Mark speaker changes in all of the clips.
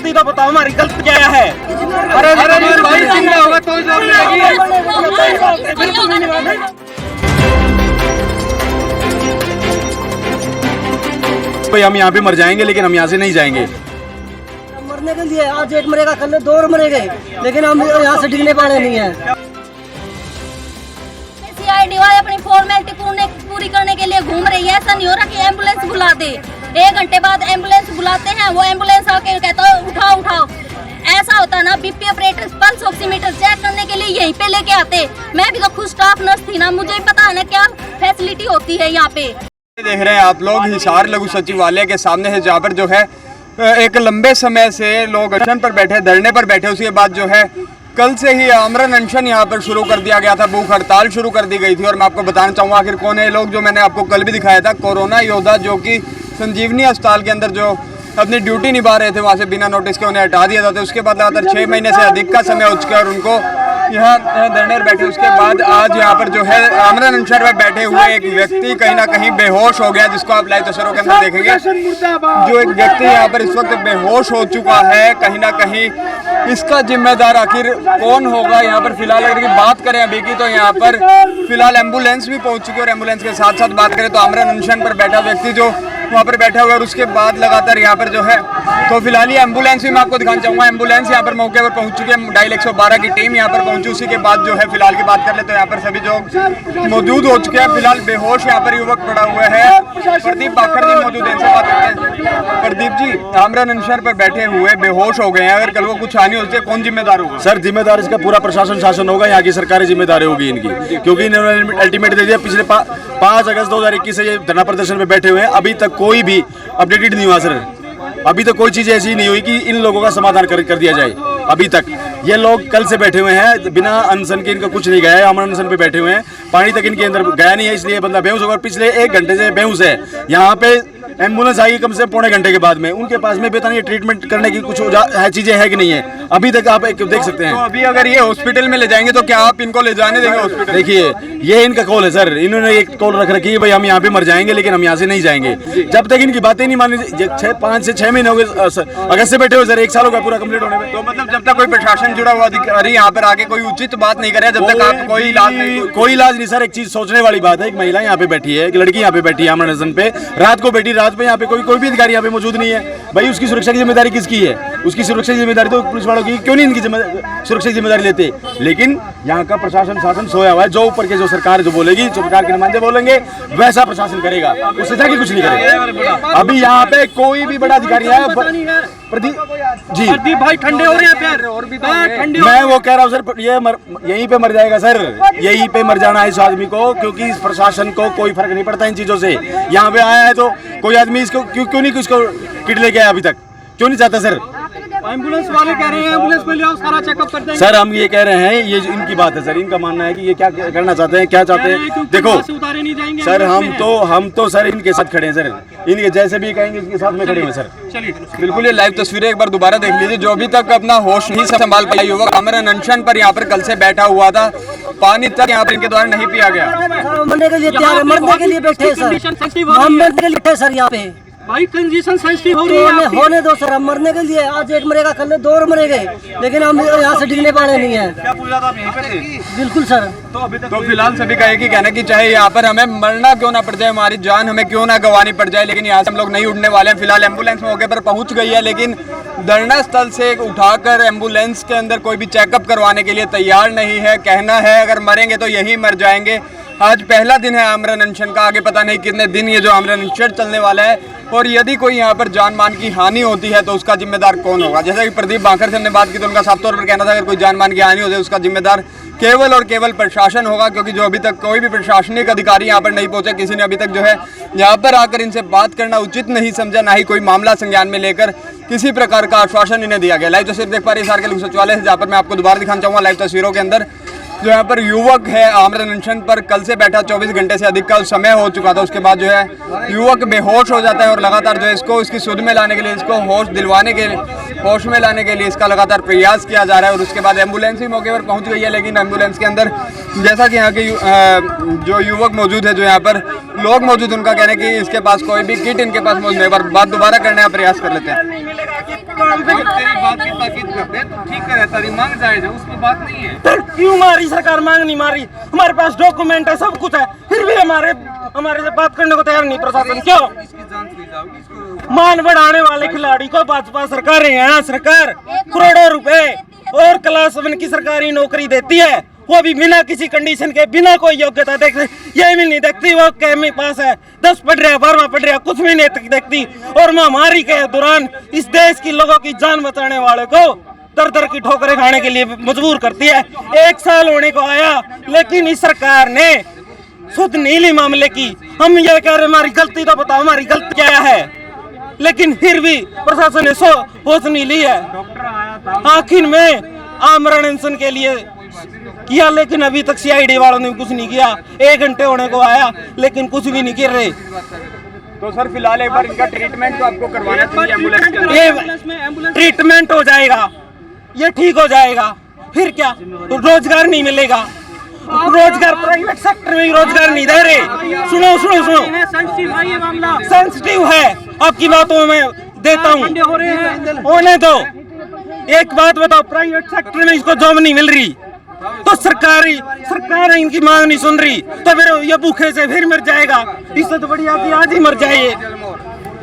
Speaker 1: गलती तो बताओ, हमारी गलती क्या है?
Speaker 2: अरे भाई जिंदा होगा तो जॉब मिलेगी।
Speaker 3: भाई हम यहाँ पे मर जाएंगे, लेकिन हम यहाँ से नहीं जाएंगे।
Speaker 4: मरने के लिए आज एक मरेगा, कल दो और मरेंगे, लेकिन हम यहाँ से डिगने वाले नहीं है।
Speaker 5: सीआईडी अपनी फॉर्मेलिटी पूरी करने के लिए घूम रही है। ऐसा नहीं हो रहा कि एम्बुलेंस बुला दे, 1 घंटे बाद एम्बुलेंस बुलाते हैं, वो एम्बुलेंस आके कहता है उठाओ उठाओ। ऐसा होता ना, BP operator pulse oximeter check करने के लिए यहीं पे लेके आते। मैं भी तो खुद स्टाफ नर्स थी ना, मुझे पता है ना क्या फैसिलिटी होती है यहाँ पे।
Speaker 2: देख रहे हैं आप लोग हिसार लघु सचिवालय के सामने है, जहाँ पर जो है एक लंबे समय से लोग अनशन पर बैठे, धरने पर बैठे। उसके बाद जो है कल से ही आमरण अनशन यहाँ पर शुरू कर दिया गया था, भूख हड़ताल शुरू कर दी गई थी। और मैं आपको बताना चाहूँगा आखिर कौन है लोग, जो मैंने आपको कल भी दिखाया था, कोरोना योद्धा जो कि संजीवनी अस्पताल के अंदर जो अपनी ड्यूटी निभा रहे थे, वहाँ से बिना नोटिस के उन्हें हटा दिया था। उसके बाद लगातार 6 महीने से अधिक का समय हो चुका है और उनको यहाँ धरने बैठे। उसके बाद आज यहाँ पर जो है आमरण अनशन में बैठे हुए एक व्यक्ति कहीं ना कहीं बेहोश हो गया, जिसको आप लाइव तस्वीरों के अंदर देखेंगे। जो एक व्यक्ति यहाँ पर इस वक्त बेहोश हो चुका है, कहीं ना कहीं इसका जिम्मेदार आखिर कौन होगा? यहाँ पर फिलहाल अगर की बात करें अभी की, तो यहाँ पर फिलहाल एम्बुलेंस भी पहुँच चुकी है और एम्बुलेंस के साथ साथ बात करें तो आमरण अनशन पर बैठा व्यक्ति जो वहाँ पर बैठा हुआ है। और उसके बाद लगातार यहाँ पर जो है तो फिलहाल ये एम्बुलेंस भी मैं आपको दिखाना चाहूँगा। एम्बुलेंस यहाँ पर मौके पर पहुँच चुकी है, डायल 112 की टीम यहाँ पर पहुँची। उसी के बाद जो है फिलहाल की बात कर ले तो यहाँ पर सभी जो मौजूद हो चुके हैं। फिलहाल बेहोश यहाँ पर युवक पड़ा हुआ है। प्रदीप बाखर जी मौजूद हैं, इनसे बात करते हैं। प्रदीप जी, आमरण अनशन पर बैठे हुए बेहोश हो गए हैं, अगर कल को कुछ हानि होती है कौन जिम्मेदार होगा?
Speaker 3: सर जिम्मेदार इसका पूरा प्रशासन शासन होगा, यहाँ की सरकारी जिम्मेदारी होगी इनकी, क्योंकि इन्होंने अल्टीमेट दे दिया। पिछले 5 अगस्त 2021 से ये धरना प्रदर्शन में बैठे हुए हैं, अभी तक कोई भी अपडेटेड नहीं हुआ सर। अभी तक कोई चीज ऐसी नहीं हुई कि इन लोगों का समाधान कर दिया जाए। अभी तक ये लोग कल से बैठे हुए हैं, बिना अनशन के इनका कुछ नहीं गया है। आमरण अनशन पे बैठे हुए हैं, पानी तक इनके अंदर गया नहीं है, इसलिए बंदा बेहोश होगा। पिछले 1 घंटे से बेहोश है। यहाँ पे एम्बुलेंस आई कम से पौने घंटे के बाद में, उनके पास में पता नहीं ट्रीटमेंट करने की कुछ चीजें है कि नहीं है, अभी तक आप देख सकते हैं।
Speaker 2: तो अभी अगर ये हॉस्पिटल में ले जाएंगे तो क्या आप इनको ले जाने देंगे हॉस्पिटल?
Speaker 3: देखिए ये इनका कॉल है सर, इन्होंने एक कॉल रख रखी है, भाई हम यहाँ पे मर जाएंगे लेकिन हम यहाँ से नहीं जाएंगे। जब तक इनकी बातें नहीं मानी, 5 से 6 महीने हो गए अगस्त से बैठे हुए सर, 1 साल होगा पूरा कंप्लीट होने में।
Speaker 2: तो मतलब जब तक कोई प्रशासन जुड़ा हुआ अधिकारी यहाँ पर आके कोई उचित बात नहीं करे, जब तक आप कोई इलाज
Speaker 3: नहीं सर। एक चीज सोचने वाली बात है, एक महिला यहाँ पे बैठी है, एक लड़की यहाँ पे बैठी है आमरण अनशन पे, रात को बैठी, रात पे यहाँ पे कोई भी अधिकारी यहाँ पे मौजूद नहीं है। भाई उसकी सुरक्षा की जिम्मेदारी किसकी है? उसकी सुरक्षा की जिम्मेदारी तो पुलिस वालों की, क्यों नहीं इनकी सुरक्षा की जिम्मेदारी लेते? लेकिन यहाँ का प्रशासन शासन सोया हुआ है, जो ऊपर के जो सरकार जो बोलेगी, सरकार के नुमाइंदे बोलेंगे वैसा प्रशासन करेगा, उससे जाके कुछ नहीं करेगा। अभी यहाँ पे कोई भी बड़ा अधिकारी है
Speaker 2: प्रदीप भाई ठंडे हो रहे हैं पैर, और भी ठंडे।
Speaker 3: मैं वो कह रहा हूँ सर, ये यहीं पे मर जाएगा सर, यहीं पे मर जाना है इस आदमी को, क्योंकि इस प्रशासन को कोई फर्क नहीं पड़ता इन चीजों से। यहाँ पे आया है तो कोई आदमी इसको क्यों नहीं इसको किट लेके आया अभी तक, क्यों नहीं चाहता सर?
Speaker 2: एम्बुलेंस वाले कह रहे हैं एम्बुलेंस में ले आओ, सारा चेकअप कर देंगे।
Speaker 3: सर हम ये कह रहे हैं, ये इनकी बात है सर, इनका मानना है कि ये क्या करना चाहते हैं, क्या चाहते हैं। देखो
Speaker 2: उतारे नहीं जाएंगे
Speaker 3: सर, हम तो सर इनके साथ खड़े हैं सर, इनके जैसे भी कहेंगे इनके साथ में खड़े हैं सर।
Speaker 2: चलिए बिल्कुल, ये लाइव तस्वीरें एक बार दोबारा देख लीजिए। जो अभी तक अपना होश नहीं संभाल पाया युवक आमरण अनशन पर यहाँ पर कल से बैठा हुआ था, पानी तक यहाँ पर इनके द्वारा नहीं पिया गया।
Speaker 4: मरने के लिए तैयार है, मरने के लिए बैठे सर, हम मरने के लिए बैठे सर। यहाँ पे
Speaker 2: भाई कंडीशन सेंसिटिव हो रही है,
Speaker 4: होने दो सर, हम मरने के लिए आज एक मरेगा, कल 2 और मरेंगे, लेकिन हम यहाँ से डिगने वाले नहीं है।
Speaker 2: क्या पूछा था आप यहीं पर?
Speaker 4: बिल्कुल सर।
Speaker 2: तो फिलहाल सभी का एक ही कहना कि चाहे यहाँ पर हमें मरना क्यों ना पड़ जाए, हमारी जान हमें क्यों ना गंवानी पड़ जाए, लेकिन यहाँ से हम लोग नहीं उड़ने वाले हैं। फिलहाल एम्बुलेंस मौके पर पहुंच गई है, लेकिन धरना स्थल से उठाकर एम्बुलेंस के अंदर कोई भी चेकअप करवाने के लिए तैयार नहीं है। कहना है अगर मरेंगे तो यहीं मर जाएंगे। आज पहला दिन है आमरण अनशन का, आगे पता नहीं कितने दिन ये जो आमरण अनशन चलने वाला है, और यदि कोई यहाँ पर जान मान की हानि होती है तो उसका जिम्मेदार कौन होगा? जैसा कि प्रदीप बाखर से हमने बात की तो उनका साफ तौर पर कहना था अगर कोई जान मान की हानि होती है उसका जिम्मेदार केवल और केवल प्रशासन होगा, क्योंकि जो अभी तक कोई भी प्रशासनिक अधिकारी यहाँ पर नहीं पहुंचे, किसी ने अभी तक जो है यहाँ पर आकर इनसे बात करना उचित नहीं समझा, ना ही कोई मामला संज्ञान में लेकर किसी प्रकार का आश्वासन इन्हें दिया गया। लाइव तस्वीर देख पा रही है हिसार के लघु सचिवालय से, जहाँ पर मैं आपको दोबारा दिखाना चाहूँगा लाइव तस्वीरों के अंदर। जो यहाँ पर युवक है आमरण अनशन पर कल से बैठा, 24 घंटे से अधिक का समय हो चुका था। उसके बाद जो है युवक बेहोश हो जाता है और लगातार जो है इसको इसकी सुध में लाने के लिए, इसको होश दिलवाने के लिए, होश में लाने के लिए इसका लगातार प्रयास किया जा रहा है। और उसके बाद एम्बुलेंस भी मौके पर पहुंच गई है, लेकिन एम्बुलेंस के अंदर जैसा कि यहाँ के जो युवक मौजूद है, जो यहाँ पर लोग मौजूद, उनका कहना है कि इसके पास कोई भी किट इनके पास मौजूद नहीं। बात दोबारा करने का प्रयास कर लेते हैं।
Speaker 1: तेरी बात की ताकीद करते हैं तो ठीक है, तेरी मांग जायज है, उसमें बात नहीं है।
Speaker 6: फिर क्यों मारी सरकार? मांग नहीं मारी, हमारे पास डॉक्यूमेंट है, सब कुछ है, फिर भी हमारे से बात करने को तैयार नहीं प्रशासन। क्यों?
Speaker 1: इसकी जांच की जाओगी, इसको
Speaker 6: मान बढ़ाने वाले खिलाड़ी को भाजपा सरकारें यहाँ सरकार करोड़ों रुपए और क्लास 1 की सरकारी नौकरी देती है, वो भी बिना किसी कंडीशन के, बिना कोई योग्यता देखते, ये भी नहीं देखती वो केमी पास है, 10 पढ़ रहा है, 12वां पढ़ रहा है, कुछ भी नहीं देखती। और महामारी के दौरान इस देश की लोगों की जान बचाने वाले को दर दर की ठोकरें खाने के लिए मजबूर करती है। 1 साल होने को आया, लेकिन इस सरकार ने सुध नहीं ली मामले की। हम ये कह रहे हमारी गलती तो बताओ, हमारी गलती क्या है, लेकिन फिर भी प्रशासन ने होश नहीं ली है। आखिर में आमरण अनशन के लिए किया, लेकिन अभी तक सीआईडी वालों ने कुछ नहीं किया। 1 घंटे होने को आया, लेकिन कुछ भी नहीं कर रहे।
Speaker 2: तो सर फिलहाल एक बार इनका ट्रीटमेंट तो आपको करवाना चाहिए एम्बुलेंस के अंदर।
Speaker 6: ये ट्रीटमेंट हो जाएगा, ये ठीक हो जाएगा, फिर क्या? तो रोजगार नहीं मिलेगा, रोजगार प्राइवेट सेक्टर में ही रोजगार नहीं दे रहे। सुनो सुनो सुनो, सेंसिटिव है, आपकी बातों में देता हूँ, होने दो। एक बात बताओ, प्राइवेट सेक्टर में इसको जॉब नहीं मिल रही, तो सरकार इनकी मांग नहीं सुन रही, तो फिर ये भूखे से फिर मर जाएगा। इससे तो बढ़िया कि आज ही मर जाइए।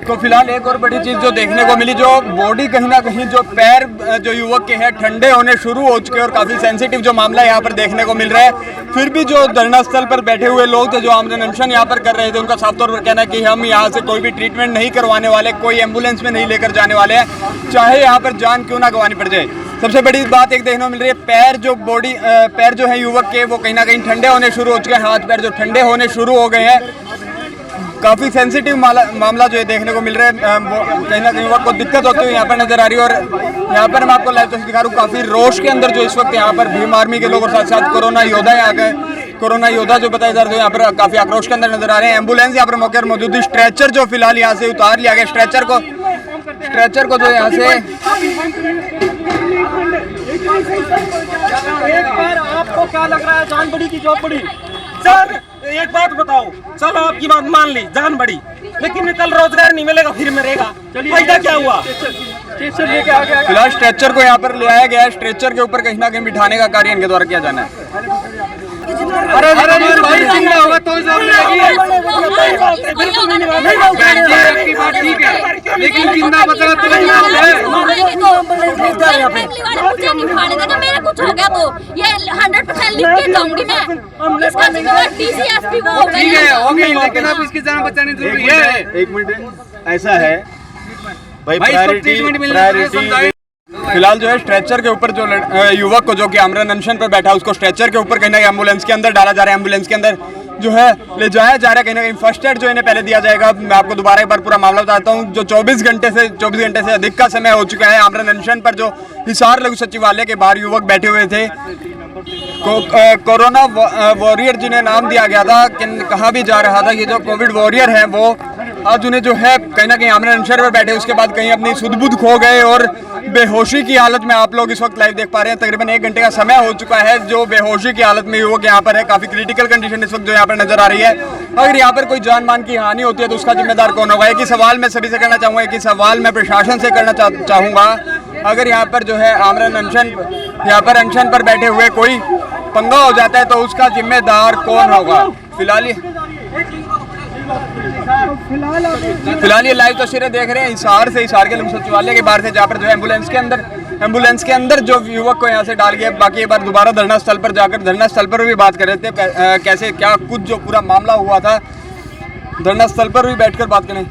Speaker 2: तो फिलहाल एक और बड़ी चीज जो देखने को मिली, जो बॉडी कहीं ना कहीं जो पैर जो युवक के हैं ठंडे होने शुरू हो चुके हैं और काफी सेंसिटिव जो मामला यहाँ पर देखने को मिल रहा है। फिर भी जो धरना स्थल पर बैठे हुए लोग थे, जो आमरण अनशन यहाँ पर कर रहे थे, उनका साफ तौर पर कहना है कि हम यहाँ से कोई भी ट्रीटमेंट नहीं करवाने वाले, कोई एम्बुलेंस में नहीं लेकर जाने वाले हैं, चाहे यहाँ पर जान क्यों ना गंवानी पड़ जाए। सबसे बड़ी बात एक देखने को मिल रही है, पैर जो है युवक के, वो कहीं ना कहीं ठंडे होने शुरू हो चुके हैं, हाथ पैर जो ठंडे होने शुरू हो गए हैं। काफ़ी सेंसिटिव मामला जो है देखने को मिल रहा है, कहीं ना कहीं युवक को दिक्कत होती हुई यहाँ पर नजर आ रही है। और यहाँ पर मैं आपको लाइव तस्वीर दिखा रहा हूँ, काफ़ी रोष के अंदर जो इस वक्त यहाँ पर भीम आर्मी के लोग और साथ साथ कोरोना योद्धा यहाँ गए, कोरोना योद्धा जो बताए जा रहे हैं, यहाँ पर काफ़ी आक्रोश के अंदर नजर आ रहे हैं। एम्बुलेंस यहाँ पर मौके पर मौजूद, स्ट्रेचर जो फिलहाल यहाँ से उतार लिया गया, स्ट्रेचर को जो यहाँ से
Speaker 6: एक बार आपको क्या लग रहा है, जान बड़ी की जॉब बड़ी? सर एक बात बताओ, चलो आपकी बात मान ली, जान बड़ी, लेकिन कल रोजगार नहीं मिलेगा, फिर मरेगा, फायदा क्या हुआ?
Speaker 2: फिलहाल स्ट्रेचर को यहाँ पर ले आया गया है, स्ट्रेचर के ऊपर कहीं ना कहीं बिठाने का कार्य इनके द्वारा किया जाना है।
Speaker 1: अरे जिंदा होगा तो जॉब मिलेगी। आपकी बात ठीक है, लेकिन जिंदा बचा तो
Speaker 5: मेरा कुछ हो गया तो ये 100% लिख के जाऊंगी मैं। इसका जिम्मेदार डीसीएसपी वो हो
Speaker 1: ठीक है, हो गई, लेकिन अब इसकी जान बचानी जरूरी है।
Speaker 3: 1 मिनट, ऐसा है भाई,
Speaker 2: प्रायोरिटी फिलहाल जो है स्ट्रेचर के ऊपर जो युवक को, जो कि आमरण अनशन पर बैठा है, उसको स्ट्रेचर के ऊपर कहीं ना कहीं एम्बुलेंस के अंदर डाला जा रहा है, एम्बुलेंस के अंदर जो है ले जाया जा रहा है। कहीं ना कहीं फर्स्ट एड जो इन्हें पहले दिया जाएगा। मैं आपको दोबारा एक बार पूरा मामला बताता हूँ। जो 24 घंटे से अधिक का समय हो चुका है आमरण अनशन पर, जो हिसार लघु सचिवालय के बाहर युवक बैठे हुए थे, कोरोना वॉरियर जिन्हें नाम दिया गया था, कहा भी जा रहा था कि जो कोविड वॉरियर हैं वो आज उन्हें जो है कहीं ना कहीं आमरण अनशन पर बैठे, उसके बाद कहीं अपनी सुध बुध खो गए और बेहोशी की हालत में आप लोग इस वक्त लाइव देख पा रहे हैं। तकरीबन 1 घंटे का समय हो चुका है जो बेहोशी की हालत में युवक यहाँ पर है। काफी क्रिटिकल कंडीशन इस वक्त जो यहाँ पर नजर आ रही है। अगर यहाँ पर कोई जान मान की हानि होती है तो उसका जिम्मेदार कौन होगा? एक ही सवाल मैं सभी से करना चाहूँगा, एक ही सवाल मैं प्रशासन से करना चाहूँगा। अगर यहाँ पर जो है आमरण अनशन पर बैठे हुए कोई पंगा हो जाता है तो उसका जिम्मेदार कौन होगा? फिलहाल ये लाइव तस्वीरें देख रहे हैं हिसार के लघु सचिवालय के बाहर से, जहाँ पर जो है एम्बुलेंस के अंदर जो युवक को यहाँ से डाल गया। बाकी एक बार दोबारा धरना स्थल पर जाकर धरना स्थल पर भी बात कर रहे थे, कैसे क्या कुछ जो पूरा मामला हुआ था, धरना स्थल पर भी बैठकर बात करें।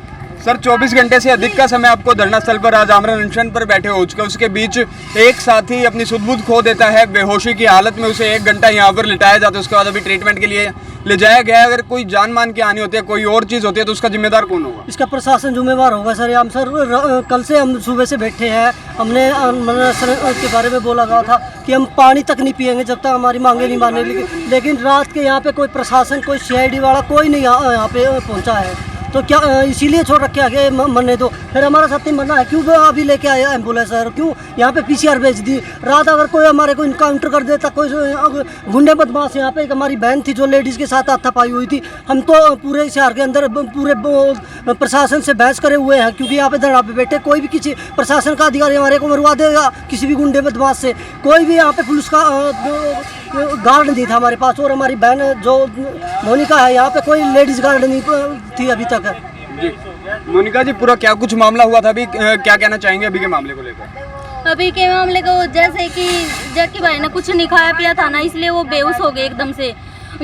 Speaker 2: सर 24 घंटे से अधिक का समय आपको धरना स्थल पर आज आमरण अनशन पर बैठे हो चुके, उसके बीच एक साथी अपनी सुध-बुध खो देता है, बेहोशी की हालत में उसे 1 घंटा यहाँ पर लिटाया जाता है, उसके बाद अभी ट्रीटमेंट के लिए ले जाया गया है। अगर कोई जान मान की हानि होती है, कोई और चीज़ होती है तो उसका जिम्मेदार कौन होगा?
Speaker 4: इसका प्रशासन जिम्मेवार होगा सर। हम सर कल से हम सुबह से बैठे हैं, हमने के बारे में बोला गया था कि हम पानी तक नहीं पिएंगे जब तक हमारी मांगे नहीं माने, लेकिन रात के यहाँ पे कोई प्रशासन, कोई CID वाला कोई नहीं यहाँ पे पहुँचा है। तो क्या इसीलिए छोड़ रखे आगे मरने दो। फिर हमारा साथ नहीं मरना है, क्यों अभी लेके आए एम्बुलेंस सर? क्यों यहाँ पे PCR भेज दी? रात अगर कोई हमारे को इनकाउंटर कर देता, कोई गुंडे बदमाश, यहाँ पे एक हमारी बहन थी जो लेडीज़ के साथ हाथापाई हुई थी। हम तो पूरे शहर के अंदर पूरे प्रशासन से बहस करे हुए हैं, क्योंकि यहाँ पे धरना पे बैठे कोई भी किसी प्रशासन का अधिकारी हमारे को मरवा देगा किसी भी गुंडे बदमाश से। कोई भी यहाँ पे पुलिस का गार्ड नहीं था हमारे पास, और हमारी बहन जो मोनिका है, यहाँ पे कोई लेडीज गार्ड नहीं थी अभी तक।
Speaker 2: जी मोनिका जी, पूरा क्या कुछ मामला हुआ था अभी, क्या कहना चाहेंगे अभी के मामले को लेकर?
Speaker 5: अभी के मामले को जैसे कि जक्की भाई ने कुछ नहीं खाया पिया था ना, इसलिए वो बेहोश हो गए एकदम से।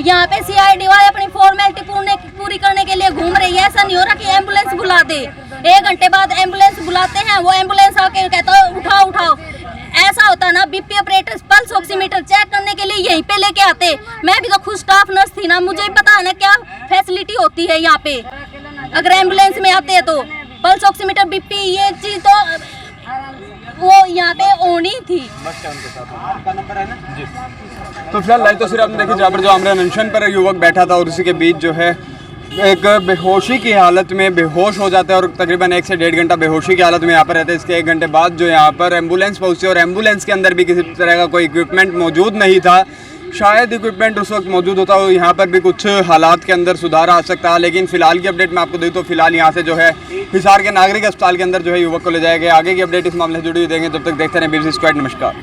Speaker 5: यहाँ पे CID वाले अपनी फॉर्मेलिटी पूरी करने के लिए घूम रही है। ऐसा नहीं हो रहा कि एम्बुलेंस बुला दे, 1 घंटे बाद एम्बुलेंस बुलाते हैं, वो एम्बुलेंस आके कहता है उठाओ उठाओ। ऐसा होता ना, BP operator pulse oximeter check करने के लिए यहीं पे लेके आते। मैं भी तो खुद स्टाफ नर्स थी ना, मुझे पता है ना क्या फैसिलिटी होती है यहाँ पे अगर एम्बुलेंस में आते हैं तो। पल्स ऑक्सीमीटर, BP, ये चीज तो वो यहाँ पे होनी थी।
Speaker 2: तो फिलहाल लाइव तस्वीर आपने देखी जहाँ पर जो आमरण अनशन पर युवक बैठा था और उसी के बीच जो है एक बेहोशी की हालत में बेहोश हो जाता है और तकरीबन 1 से 1.5 घंटा बेहोशी की हालत में यहाँ पर रहते हैं। इसके 1 घंटे बाद जो यहाँ पर एम्बुलेंस पहुँची और एम्बुलेंस के अंदर भी किसी तरह का कोई इक्विपमेंट मौजूद नहीं था। शायद इक्विपमेंट उस वक्त मौजूद होता हो, यहाँ पर भी कुछ हालात के अंदर सुधार आ सकता है। लेकिन फिलहाल की अपडेट मैं आपको दूँ तो फिलहाल यहाँ से जो है हिसार के नागरिक अस्पताल के अंदर जो है युवक को ले जाया गया। आगे की अपडेट इस मामले से जुड़ी हुई देंगे। जब तक देखते रहें BBC स्क्वाड। नमस्कार।